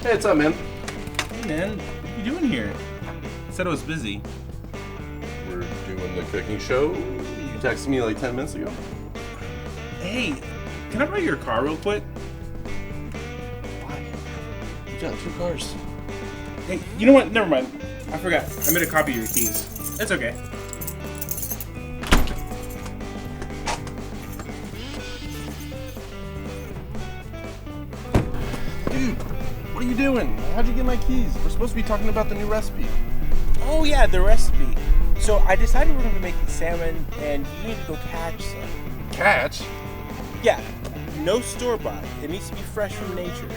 Hey, what's up, man? Hey, man. What are you doing here? I said I was busy. We're doing the cooking show. You texted me like 10 minutes ago. Hey, can I borrow your car real quick? Why? You got 2 cars. Hey, you know what? Never mind. I forgot. I made a copy of your keys. It's okay. Dude, what are you doing? How'd you get my keys? We're supposed to be talking about the new recipe. Oh yeah, the recipe. So I decided we're going to be making salmon, and you need to go catch some. Catch? Yeah, no store-bought. It needs to be fresh from nature.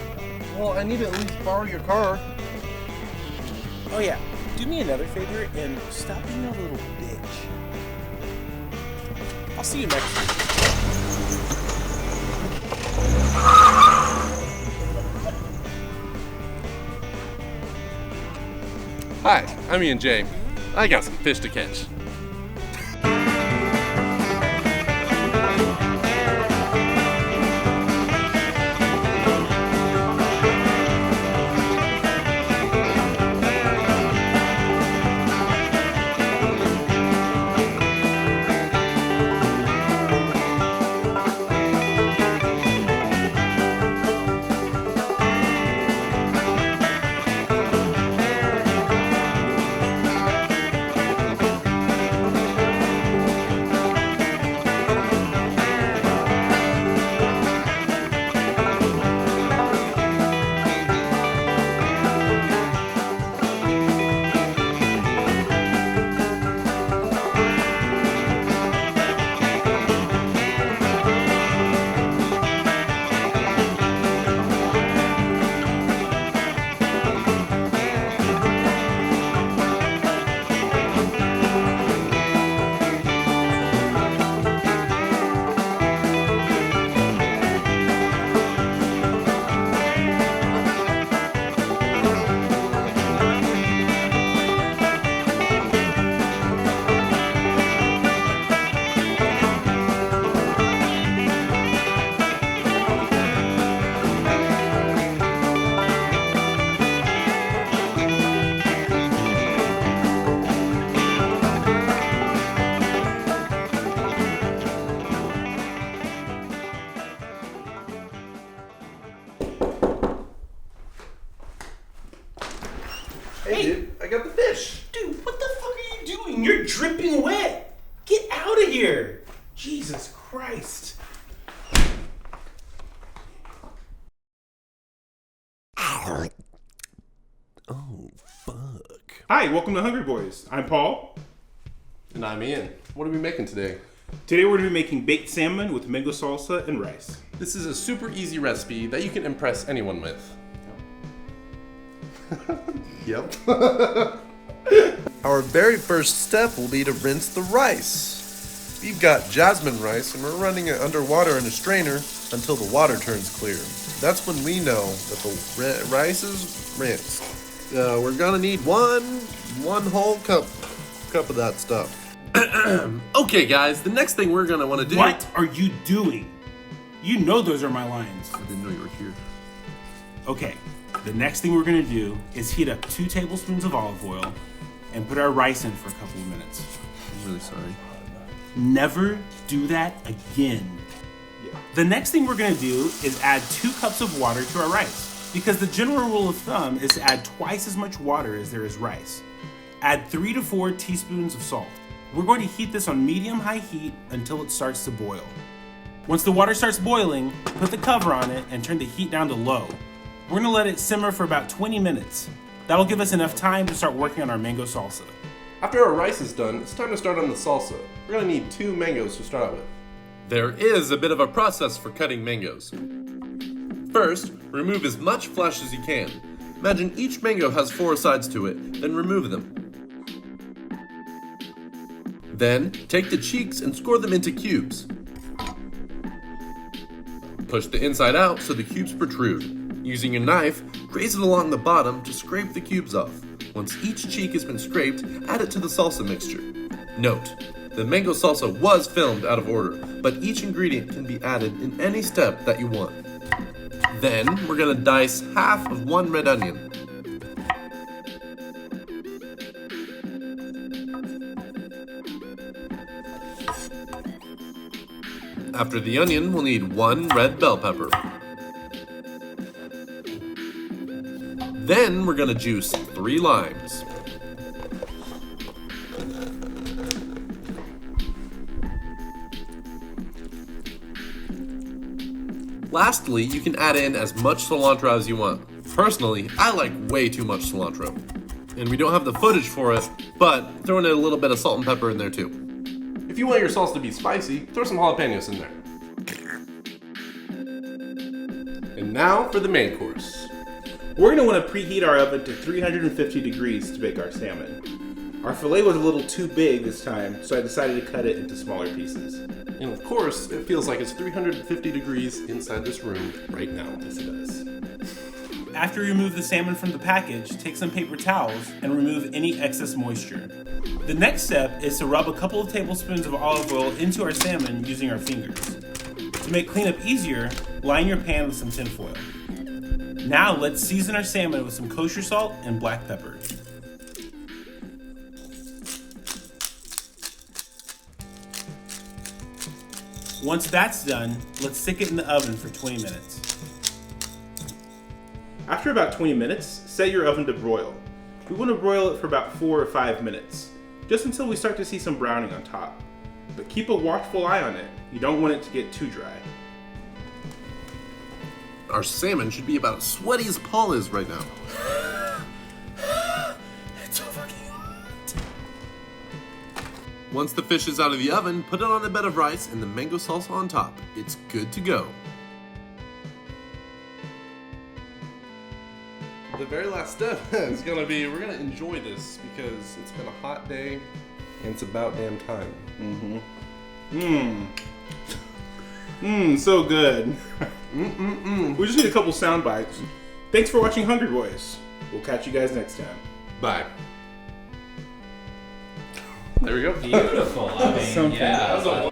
Well, I need to at least borrow your car. Oh yeah, do me another favor and stop being a little bitch. I'll see you next week. Hi, I'm Ian J. I got some fish to catch. Hey, dude, I got the fish. Dude, what the fuck are you doing? You're dripping wet. Get out of here. Jesus Christ. Oh, fuck. Hi, welcome to Hungry Boys. I'm Paul. And I'm Ian. What are we making today? Today we're going to be making baked salmon with mango salsa and rice. This is a super easy recipe that you can impress anyone with. Yep. Our very first step will be to rinse the rice. We've got jasmine rice and we're running it underwater in a strainer until the water turns clear. That's when we know that the rice is rinsed. We're gonna need one whole cup of that stuff. Okay, guys, the next thing we're gonna want to do... What are you doing? You know those are my lines. I didn't know you were here. Okay, the next thing we're going to do is heat up 2 tablespoons of olive oil and put our rice in for a couple of minutes. I'm really sorry. Never do that again. The next thing we're going to do is add 2 cups of water to our rice, because the general rule of thumb is to add twice as much water as there is rice. Add 3 to 4 teaspoons of salt. We're going to heat this on medium-high heat until it starts to boil. Once the water starts boiling, put the cover on it and turn the heat down to low. We're gonna let it simmer for about 20 minutes. That'll give us enough time to start working on our mango salsa. After our rice is done, it's time to start on the salsa. We're gonna need 2 mangoes to start out with. There is a bit of a process for cutting mangoes. First, remove as much flesh as you can. Imagine each mango has 4 sides to it, then remove them. Then, take the cheeks and score them into cubes. Push the inside out so the cubes protrude. Using a knife, graze it along the bottom to scrape the cubes off. Once each cheek has been scraped, add it to the salsa mixture. Note, the mango salsa was filmed out of order, but each ingredient can be added in any step that you want. Then we're gonna dice half of one red onion. After the onion, we'll need 1 red bell pepper. Then we're gonna juice 3 limes. Lastly, you can add in as much cilantro as you want. Personally, I like way too much cilantro. And we don't have the footage for it, but throw in a little bit of salt and pepper in there too. If you want your sauce to be spicy, throw some jalapenos in there. And now for the main course. We're going to want to preheat our oven to 350 degrees to bake our salmon. Our fillet was a little too big this time, so I decided to cut it into smaller pieces. And of course, it feels like it's 350 degrees inside this room right now. Yes, it does. After you remove the salmon from the package, take some paper towels and remove any excess moisture. The next step is to rub a couple of tablespoons of olive oil into our salmon using our fingers. To make cleanup easier, line your pan with some tin foil. Now let's season our salmon with some kosher salt and black pepper. Once that's done, let's stick it in the oven for 20 minutes. After about 20 minutes, set your oven to broil. We want to broil it for about 4 or 5 minutes, just until we start to see some browning on top. But keep a watchful eye on it. You don't want it to get too dry. Our salmon should be about as sweaty as Paul is right now. It's so fucking hot. Once the fish is out of the oven, put it on a bed of rice and the mango salsa on top. It's good to go. The very last step is gonna be, we're gonna enjoy this because it's been a hot day and it's about damn time. So good. We just need a couple sound bites. Thanks for watching Hungry Boys. We'll catch you guys next time. Bye. There we go. Beautiful. I mean, yeah.